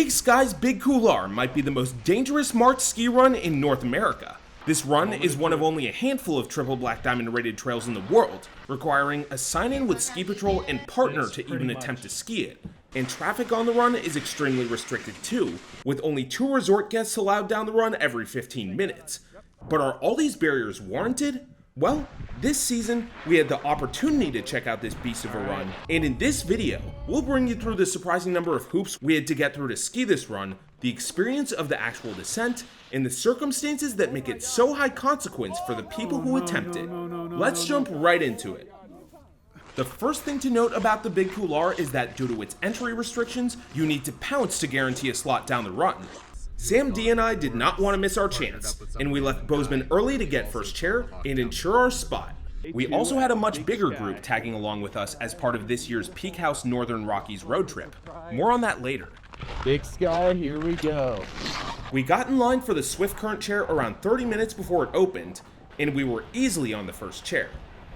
Big Sky's Big Couloir might be the most dangerous marked ski run in North America. This run is one of only a handful of triple black diamond rated trails in the world, requiring a sign-in with ski patrol and partner to even attempt to ski it. And traffic on the run is extremely restricted too, with only 2 resort guests allowed down the run every 15 minutes. But are all these barriers warranted? Well, this season, we had the opportunity to check out this beast of a run, and in this video, we'll bring you through the surprising number of hoops we had to get through to ski this run, the experience of the actual descent, and the circumstances that make it so high consequence for the people who attempt it. Let's jump right into it. The first thing to note about the Big Couloir is that due to its entry restrictions, you need to pounce to guarantee a slot down the run. Sam D and I did not want to miss our chance, and we left Bozeman early to get first chair and ensure our spot. We also had a much bigger group tagging along with us as part of this year's PeakHouse Northern Rockies road trip. More on that later. Big Sky, here we go. We got in line for the Swift Current chair around 30 minutes before it opened, and we were easily on the first chair.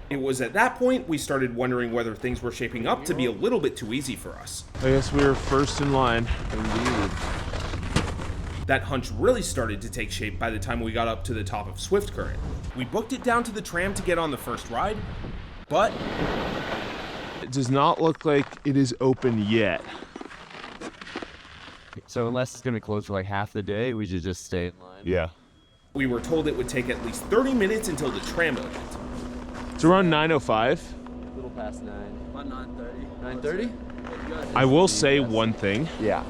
It was at that point we started wondering whether things were shaping up to be a little bit too easy for us. I guess we were first in line. Indeed. That hunch really started to take shape by the time we got up to the top of Swift Current. We booked it down to the Tram to get on the first ride, but It does not look like it is open yet. So unless it's gonna be closed for like half the day, we should just stay in line. Yeah. we were told it would take at least 30 minutes until the Tram opened. It's around 9:05. A little past 9. About 9:30. 9:30? I will say one thing. Yeah.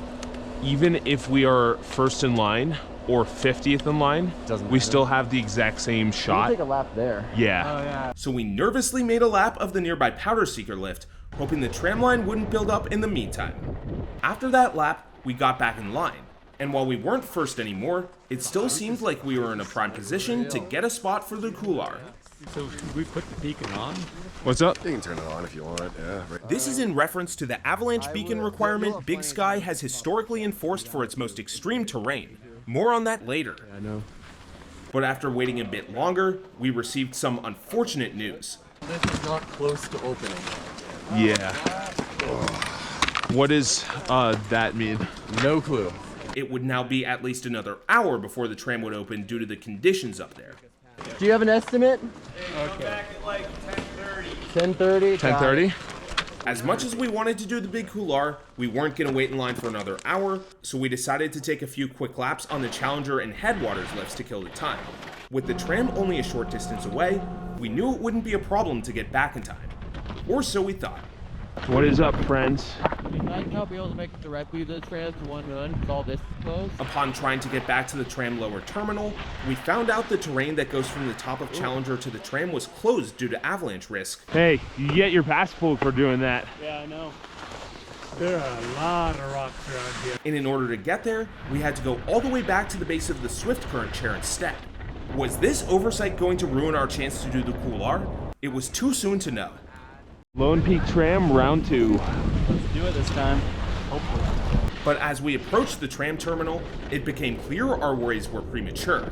Even if we are first in line or 50th in line, Doesn't we matter. still have the exact same We'll shot. take a lap there. Yeah. So we nervously made a lap of the nearby Powder Seeker lift, hoping the tram line wouldn't build up in the meantime. After that lap, we got back in line, and while we weren't first anymore, it still seemed like we were in a prime position to get a spot for the Couloir. So should we put the beacon on? What's up? You can turn it on if you want, yeah. Right. This is in reference to the avalanche beacon requirement Big Sky has historically enforced for its most extreme terrain. More on that later. I know. But after waiting a bit longer, we received some unfortunate news. This is not close to opening. Yeah. What does that mean? No clue. It would now be at least another hour before the tram would open due to the conditions up there. Do you have an estimate? Okay. Back at like 10:30. 10:30? As much as we wanted to do the Big Couloir, we weren't going to wait in line for another hour, so we decided to take a few quick laps on the Challenger and Headwaters lifts to kill the time. With the tram only a short distance away, we knew it wouldn't be a problem to get back in time. Or so we thought. What is up, friends? We might not be able to make it directly to the tram to one run because all this is closed. Upon trying to get back to the tram lower terminal, we found out the terrain that goes from the top of Challenger to the tram was closed due to avalanche risk. Hey, you get your pass pulled for doing that. Yeah, I know. There are a lot of rocks around here. And in order to get there, we had to go all the way back to the base of the Swift Current chair instead. Was this oversight going to ruin our chance to do the Couloir? It was too soon to know. Lone Peak Tram, round 2. Let's do it this time. Hopefully. But as we approached the tram terminal, it became clear our worries were premature.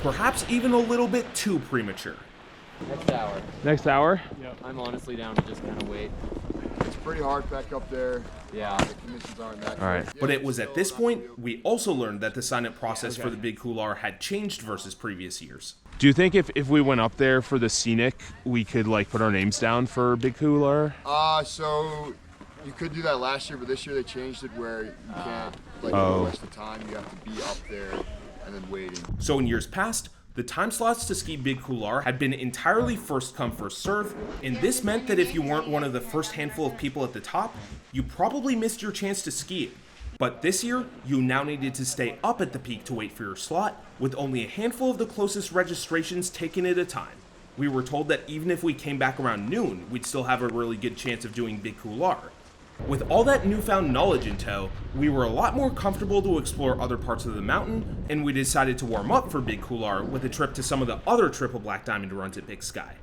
Perhaps even a little bit too premature. Next hour. Next hour? I'm honestly down to just kind of wait. It's pretty hard back up there. Yeah. The conditions aren't that All right. good. But it was at this point, we also learned that the sign-up process for the Big Couloir had changed versus previous years. Do you think if we went up there for the scenic, we could like put our names down for Big Couloir? So you could do that last year, but this year they changed it where you can't waste the time. You have to be up there and then waiting. So in years past, the time slots to ski Big Couloir had been entirely first come first serve, and this meant that if you weren't one of the first handful of people at the top, you probably missed your chance to ski it. But this year, you now needed to stay up at the peak to wait for your slot, with only a handful of the closest registrations taken at a time. We were told that even if we came back around noon, we'd still have a really good chance of doing Big Couloir. With all that newfound knowledge in tow, we were a lot more comfortable to explore other parts of the mountain, and we decided to warm up for Big Couloir with a trip to some of the other triple black diamond runs at Big Sky.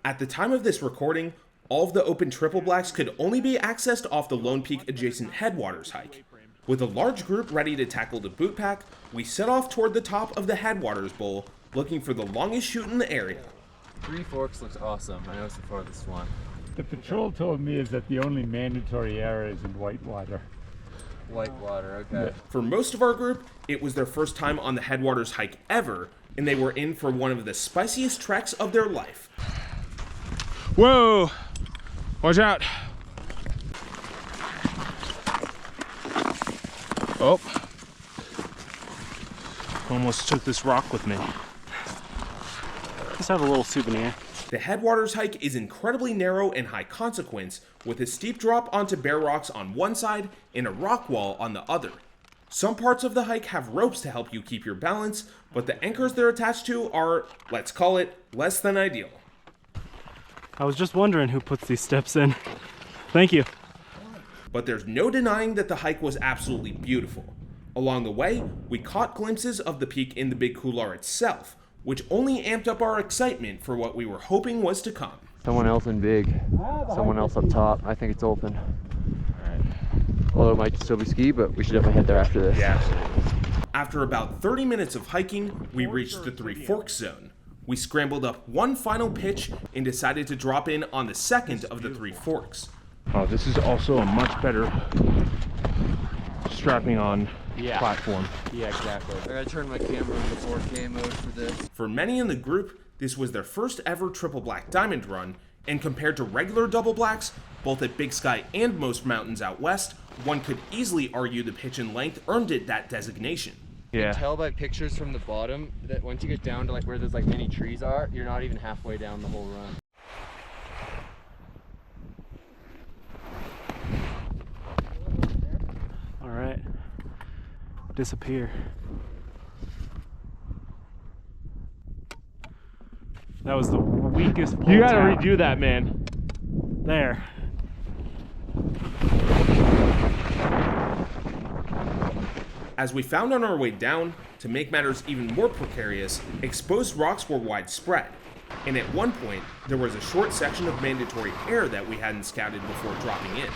At the time of this recording, all of the open triple blacks could only be accessed off the Lone Peak adjacent Headwaters Hike. With a large group ready to tackle the boot pack, we set off toward the top of the Headwaters Bowl, looking for the longest chute in the area. Three Forks looks awesome. I know it's the farthest one. The patrol told me is that the only mandatory area is in Whitewater. Whitewater, okay. For most of our group, it was their first time on the Headwaters Hike ever, and they were in for one of the spiciest treks of their life. Whoa! Watch out! Oh. Almost took this rock with me. Let's have a little souvenir. The Headwaters Hike is incredibly narrow and high consequence, with a steep drop onto bare rocks on one side and a rock wall on the other. Some parts of the hike have ropes to help you keep your balance, but the anchors they're attached to are, let's call it, less than ideal. I was just wondering who puts these steps in. Thank you. But there's no denying that the hike was absolutely beautiful. Along the way, we caught glimpses of the peak in the Big Couloir itself, which only amped up our excitement for what we were hoping was to come. Someone else in big. Someone else up top. I think it's open. Although it might still be ski, but we should definitely head there after this. Yeah. After about 30 minutes of hiking, we reached the Three Forks zone. We scrambled up one final pitch and decided to drop in on the second of the Three Forks. Oh, this is also a much better strapping on platform. Yeah, exactly. I gotta turn my camera into 4K mode for this. For many in the group, this was their first ever triple black diamond run, and compared to regular double blacks, both at Big Sky and most mountains out west, one could easily argue the pitch and length earned it that designation. You Yeah. can tell by pictures from the bottom that once you get down to like where those like mini trees are, you're not even halfway down the whole run. All right. Disappear. That was the weakest pull You gotta tap. redo that, man. There. As we found on our way down, to make matters even more precarious, exposed rocks were widespread. And at one point, there was a short section of mandatory air that we hadn't scouted before dropping in.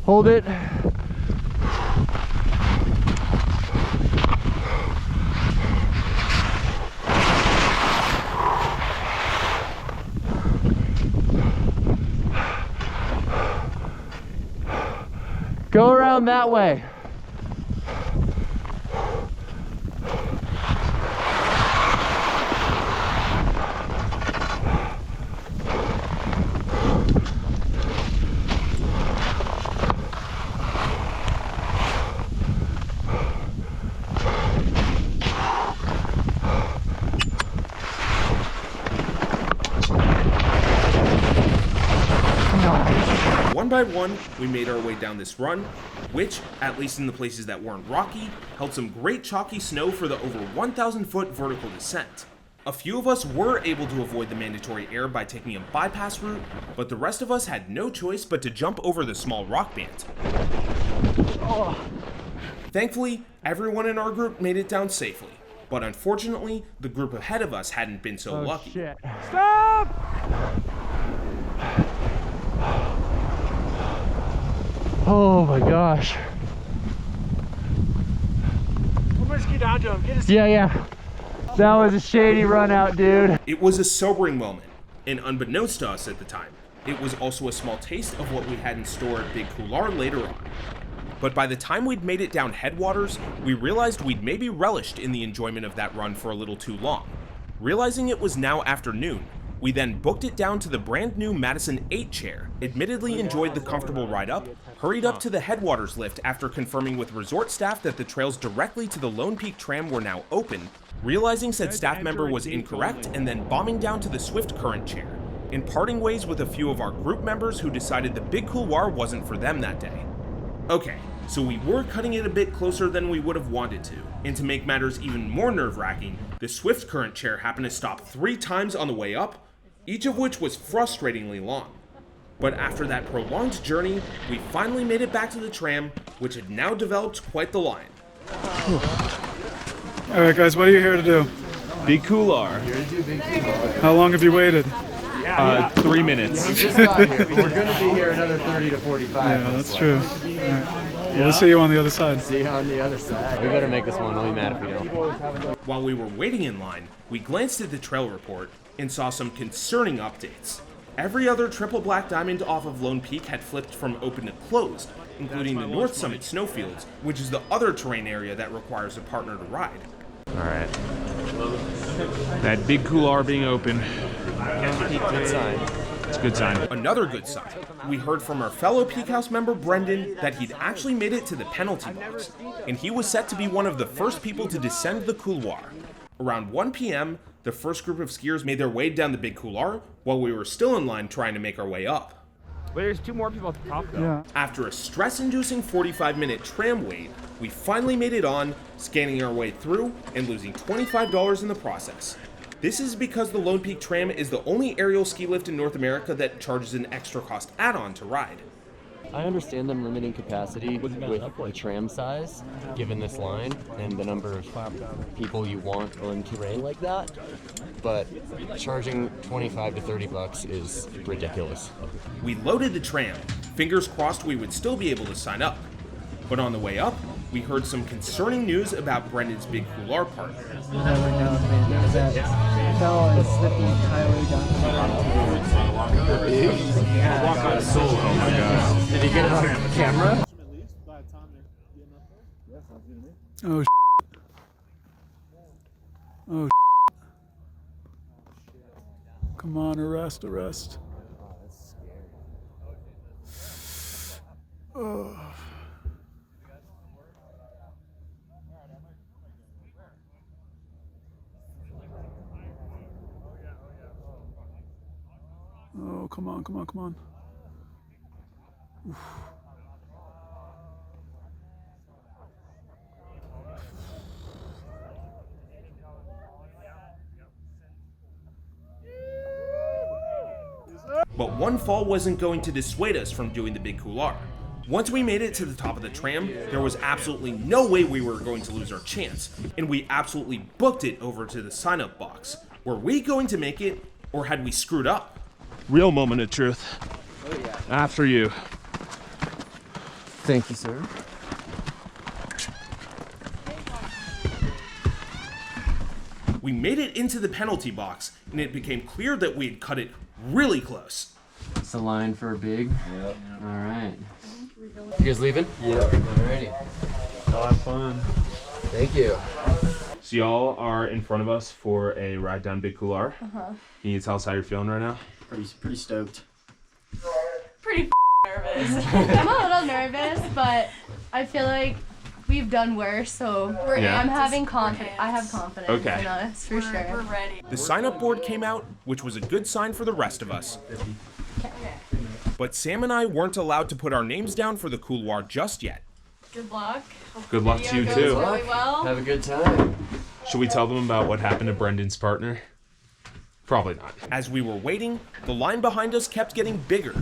Hold it. Go around that way. One by one, we made our way down this run, which, at least in the places that weren't rocky, held some great chalky snow for the over 1,000-foot vertical descent. A few of us were able to avoid the mandatory air by taking a bypass route, but the rest of us had no choice but to jump over the small rock band. Thankfully, everyone in our group made it down safely, but unfortunately, the group ahead of us hadn't been so lucky. Shit. Stop! Oh my gosh. I'm gonna ski down to him. Get his Yeah. That was a shady run out, dude. It was a sobering moment, and unbeknownst to us at the time, it was also a small taste of what we had in store at Big Couloir later on. But by the time we'd made it down Headwaters, we realized we'd maybe relished in the enjoyment of that run for a little too long. Realizing it was now afternoon, we then booked it down to the brand new Madison 8 chair, admittedly enjoyed the comfortable ride up, hurried up to the Headwaters lift after confirming with resort staff that the trails directly to the Lone Peak Tram were now open, realizing said staff member was incorrect, and then bombing down to the Swift Current chair, and parting ways with a few of our group members who decided the Big Couloir wasn't for them that day. Okay, so we were cutting it a bit closer than we would have wanted to, and to make matters even more nerve-wracking, the Swift Current chair happened to stop 3 times on the way up, each of which was frustratingly long. But after that prolonged journey, we finally made it back to the tram, which had now developed quite the line. All right, guys, what are you here to do? Big Couloir. How long have you waited? 3 minutes. Just got here, but we're gonna be here another 30 to 45. Yeah, that's true. All right. We'll see you on the other side. See you on the other side. We better make this one. I'll be mad if we don't. While we were waiting in line, we glanced at the trail report and saw some concerning updates. Every other triple black diamond off of Lone Peak had flipped from open to closed, including the North Summit snowfields, which is the other terrain area that requires a partner to ride. All right. That Big Couloir being open. Good sign. It's a good sign. Another good sign. We heard from our fellow PeakHouse member Brendan that he'd actually made it to the penalty box, and he was set to be one of the first people to descend the couloir. Around 1 p.m., the first group of skiers made their way down the Big Couloir while we were still in line trying to make our way up. But there's 2 more people at the top though. Yeah. After a stress-inducing 45-minute tram wait, we finally made it on, scanning our way through and losing $25 in the process. This is because the Lone Peak Tram is the only aerial ski lift in North America that charges an extra cost add-on to ride. I understand them limiting capacity with the tram size, given this line and the number of people you want on terrain like that, but charging 25 to 30 bucks is ridiculous. We loaded the tram, fingers crossed we would still be able to sign up. But on the way up, we heard some concerning news about Brendan's Big Couloir partner. You never know, man. There was that fellow that slipped entirely down the bottom. Oh my god. Did he get it on camera? Oh, oh, come on, arrest. Oh. Oh, come on. Oof. But one fall wasn't going to dissuade us from doing the Big Couloir. Once we made it to the top of the tram, there was absolutely no way we were going to lose our chance, and we absolutely booked it over to the sign-up box. Were we going to make it, or had we screwed up? Real moment of truth. Oh yeah. After you. Thank you, sir. We made it into the penalty box, and it became clear that we had cut it really close. It's the line for a big. Yep. All right. You guys leaving? Yep. Alrighty. Have fun. Thank you. So y'all are in front of us for a ride down Big Couloir. Can you tell us how you're feeling right now? Pretty stoked. Pretty nervous. I'm a little nervous, but I feel like we've done worse, so Yeah. I'm having confidence. I have confidence Okay. in us, for sure. We're ready. The sign-up board came out, which was a good sign for the rest of us. But Sam and I weren't allowed to put our names down for the couloir just yet. Good luck. Good luck to you Video too. goes really well. Have a good time. Should we tell them about what happened to Brendan's partner? Probably not. As we were waiting, the line behind us kept getting bigger.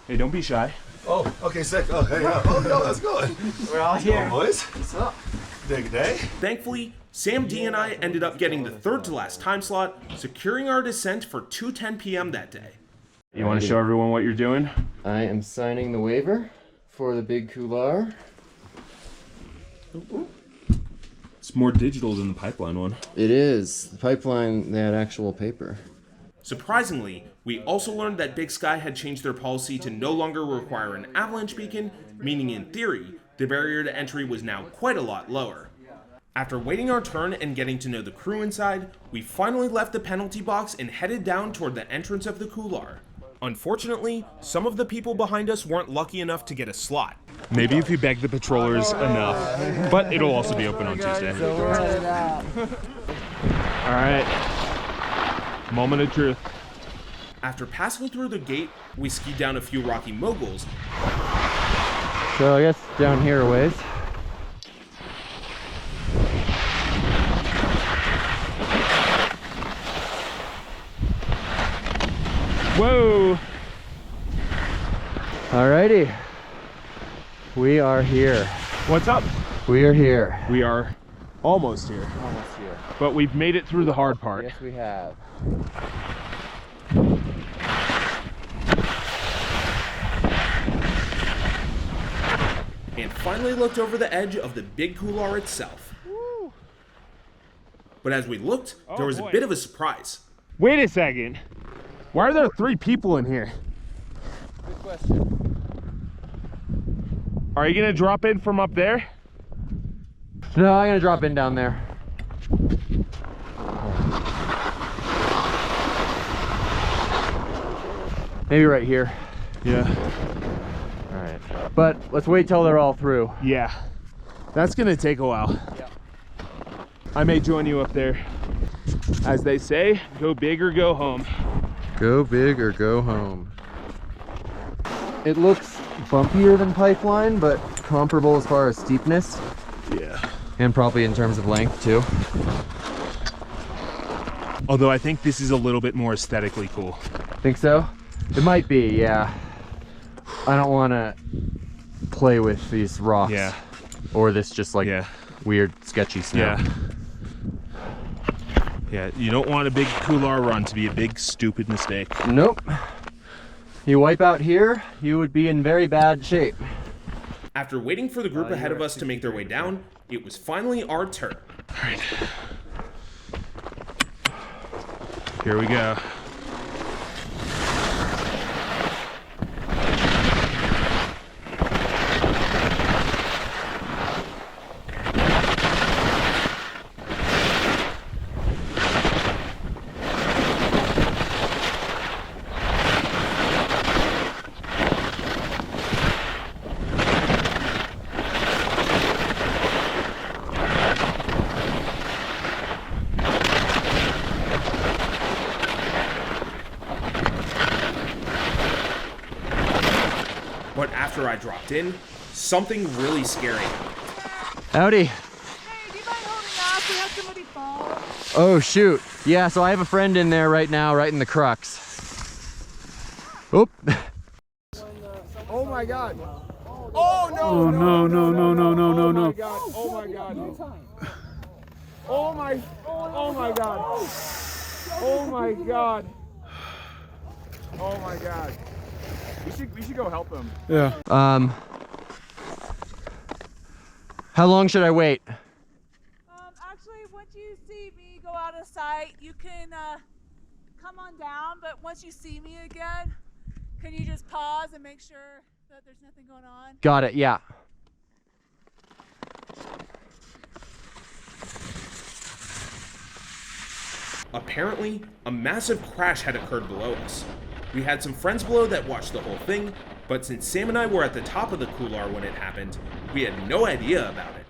Hey, don't be shy. Oh, okay, sick. Oh, hey, oh, no, that's good. We're all here. Boys, What's up? big day. Thankfully, Sam D and I ended up getting the third to last time slot, securing our descent for 2:10 p.m. that day. You want to show everyone what you're doing? I am signing the waiver for the Big Couloir. It's more digital than the pipeline one. It is. The pipeline, they had actual paper. Surprisingly, we also learned that Big Sky had changed their policy to no longer require an avalanche beacon, meaning in theory, the barrier to entry was now quite a lot lower. After waiting our turn and getting to know the crew inside, we finally left the penalty box and headed down toward the entrance of the couloir. Unfortunately, some of the people behind us weren't lucky enough to get a slot. Maybe if you beg the patrollers enough. But it'll also be open on Tuesday. All right. Moment of truth. After passing through the gate, we skied down a few rocky moguls, So I guess down here a ways. Whoa! Alrighty. We are here. What's up? We are here. We are almost here, Almost here. but we've made it through the hard part. Yes, we have. and finally looked over the edge of the Big Couloir itself. But as we looked, there was a bit of a surprise. Wait a second. Why are there 3 people in here? Good question. Are you gonna drop in from up there? No, I'm gonna drop in down there. Maybe right here. Yeah. All right. But let's wait till they're all through. Yeah. That's gonna take a while. Yeah. I may join you up there. As they say, go big or go home. Go big or go home. It looks bumpier than Pipeline, but comparable as far as steepness. Yeah. And probably in terms of length too. Although I think this is a little bit more aesthetically cool. Think so? It might be, yeah. I don't want to play with these rocks. Yeah. Or this just like weird, sketchy snow. Yeah. Yeah, you don't want a big Couloir run to be a big, stupid mistake. Nope. You wipe out here, you would be in very bad shape. After waiting for the group ahead of us to make their way down, it was finally our turn. All right. Here we go. But after I dropped in, something really scary. Howdy. Hey, do you mind holding off? We had somebody fall. Oh shoot. Yeah, so I have a friend in there right now, right in the crux. Oop. Oh my god. Oh no. Oh no, no, no, no, no, no, no. Oh my god. Oh my god. Oh my god. Oh my god. We should go help him. Yeah. How long should I wait? Actually, once you see me go out of sight, you can come on down. But once you see me again, can you just pause and make sure that there's nothing going on? Got it, yeah. Apparently, a massive crash had occurred below us. We had some friends below that watched the whole thing, but since Sam and I were at the top of the Couloir when it happened, we had no idea about it.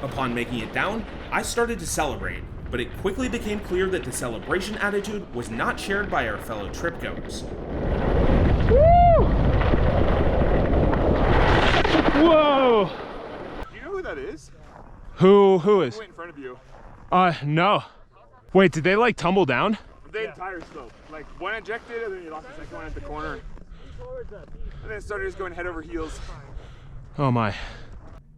Upon making it down, I started to celebrate, but it quickly became clear that the celebration attitude was not shared by our fellow tripgoers. Whoa! Do you know who that is? Who is? Wait in front of you. No. Wait, did they like tumble down? The entire slope. Like one ejected and then you lost the second one at the corner. And then it started just going head over heels. Oh my.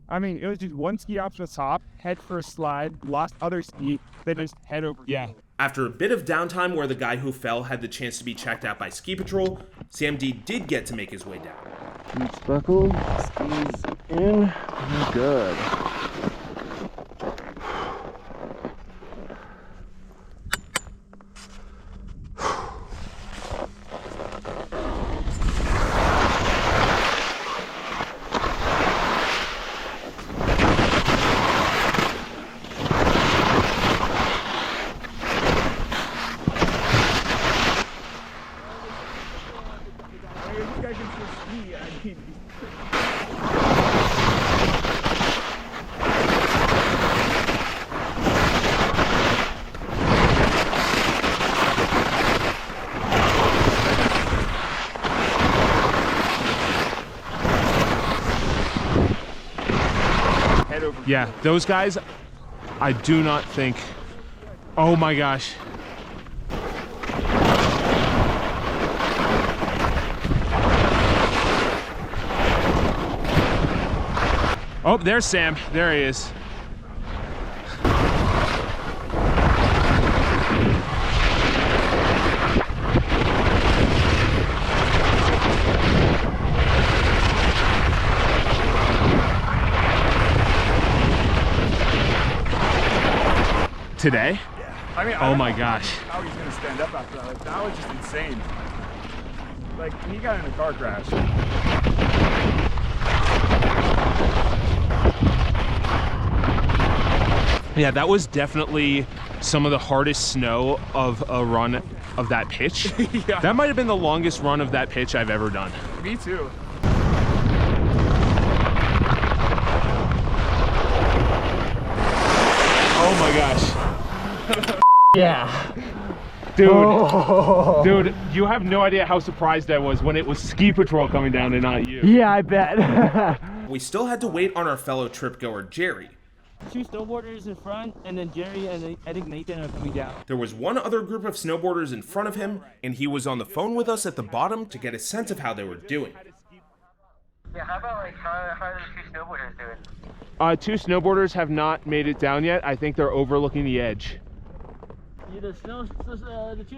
I mean, it was just one ski off the top, head first slide, lost other ski, then just head over. Yeah. After a bit of downtime where the guy who fell had the chance to be checked out by Ski Patrol, Sam D did get to make his way down. Boots buckled, skis in, good. Yeah, those guys, I do not think. Oh my gosh. Oh, there's Sam. There he is. Today? Yeah. I mean, oh my gosh. How he's gonna stand up after that? Like, that was just insane. Like, he got in a car crash. Yeah, that was definitely some of the hardest snow of a run of that pitch. Yeah. That might have been the longest run of that pitch I've ever done. Me too. Oh my gosh. Yeah. Dude, Oh. dude, you have no idea how surprised I was when it was ski patrol coming down and not you. Yeah, I bet. We still had to wait on our fellow trip goer, Jerry. 2 snowboarders in front, and then Jerry and I think Nathan are coming down. There was one other group of snowboarders in front of him, and he was on the phone with us at the bottom to get a sense of how they were doing. Yeah, how about like how are the 2 snowboarders doing? 2 snowboarders have not made it down yet. I think they're overlooking the edge. Yeah, the 2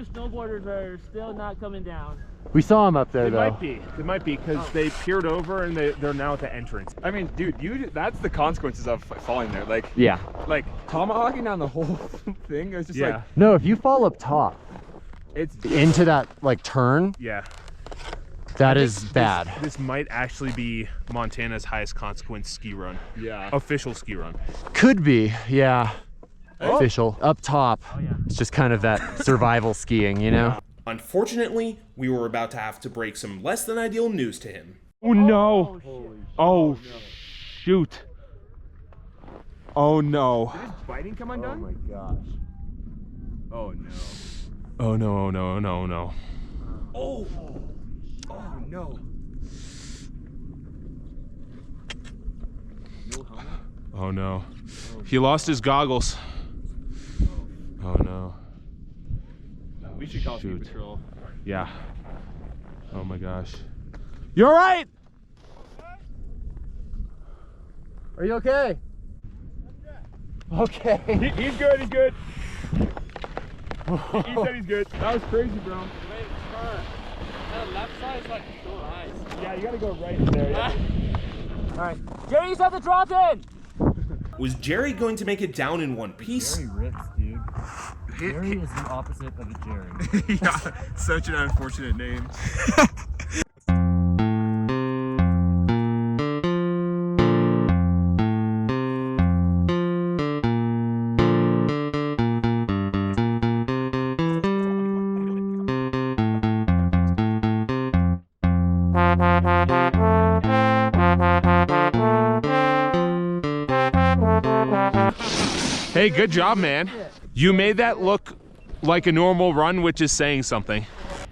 snowboarders are still not coming down. We saw him up there, They though. might be. They might be because they peered over and they're now at the entrance. I mean, dude, that's the consequences of falling there. Like, Yeah. like tomahawking down the whole thing. It was just like, No, if you fall up top it's into that like turn, Yeah. that is bad. This might actually be Montana's highest consequence ski run. yeah. Official ski run. Could be, yeah. Official. Up top, it's just kind of that survival skiing, you know? Unfortunately, we were about to have to break some less than ideal news to him. Oh no. Oh shoot. Oh no. Did his biting come undone? Oh my gosh. Oh no. Oh no, oh no, oh no, no. Oh. Oh no. Oh no. He lost his goggles. Oh no. We should call ski Shoot. patrol. Yeah. Oh my gosh. You all right? Are you okay? Okay. He's good. He's good. He said he's good. That was crazy, bro. That left side is like so nice. Yeah, you gotta go right there. Yeah. Alright. Jerry's at the drop in! Was Jerry going to make it down in one piece? Ritz, dude. Jerry is the opposite of a Jerry. Yeah, such an unfortunate name. Hey, good job, man. You made that look like a normal run, which is saying something.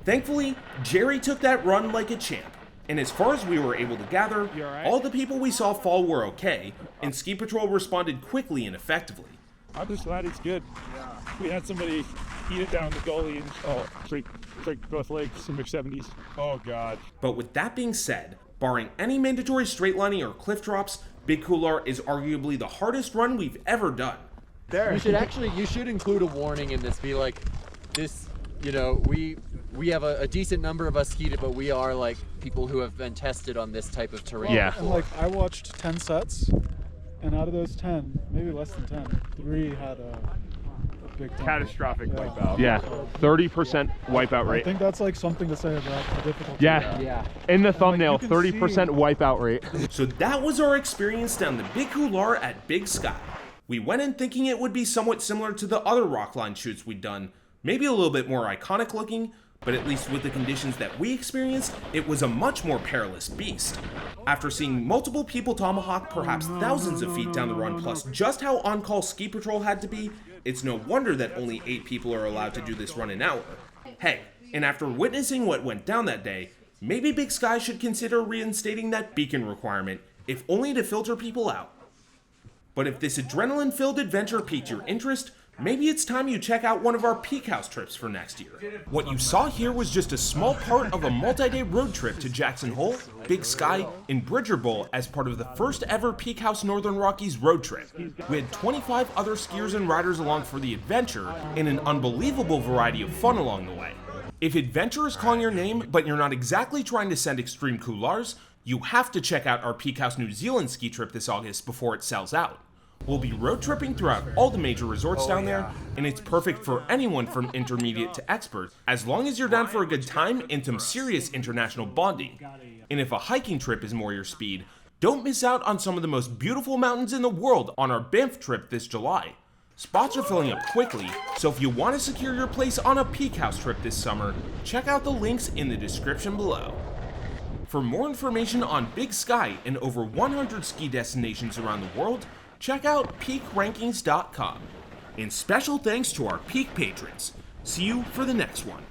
Thankfully, Jerry took that run like a champ. And as far as we were able to gather, all the people we saw fall were okay, and Ski Patrol responded quickly and effectively. I'm just glad it's good. Yeah. We had somebody eat it down the gully and break both legs in their 70s. Oh god. But with that being said, barring any mandatory straightlining or cliff drops, Big Couloir is arguably the hardest run we've ever done. You should include a warning in this. Be like, this, you know, we have a decent number of us skied it, but we are like people who have been tested on this type of terrain. Yeah. And like I watched 10 sets, and out of those 10, maybe less than 10, 3 had a big tumble. Catastrophic wipeout. Yeah, 30% wipeout I rate. think that's like something to say about the difficulty. Yeah, in the thumbnail, you can 30% wipeout rate. So that was our experience down the Big Couloir at Big Sky. We went in thinking it would be somewhat similar to the other rockline shoots we'd done, maybe a little bit more iconic looking, but at least with the conditions that we experienced, it was a much more perilous beast. After seeing multiple people tomahawk perhaps thousands of feet down the run, plus just how on-call Ski Patrol had to be, it's no wonder that only 8 people are allowed to do this run an hour. Hey, and after witnessing what went down that day, maybe Big Sky should consider reinstating that beacon requirement, if only to filter people out. But if this adrenaline-filled adventure piqued your interest, maybe it's time you check out one of our PeakHouse trips for next year. What you saw here was just a small part of a multi-day road trip to Jackson Hole, Big Sky, and Bridger Bowl as part of the first ever PeakHouse Northern Rockies road trip. We had 25 other skiers and riders along for the adventure, and an unbelievable variety of fun along the way. If adventure is calling your name, but you're not exactly trying to send extreme couloirs, you have to check out our PeakHouse New Zealand ski trip this August before it sells out. We'll be road tripping throughout all the major resorts down there, and it's perfect for anyone from intermediate to expert, as long as you're down for a good time and some serious international bonding. And if a hiking trip is more your speed, don't miss out on some of the most beautiful mountains in the world on our Banff trip this July. Spots are filling up quickly, so if you want to secure your place on a PeakHouse trip this summer, check out the links in the description below. For more information on Big Sky and over 100 ski destinations around the world, check out peakrankings.com. And special thanks to our Peak patrons. See you for the next one.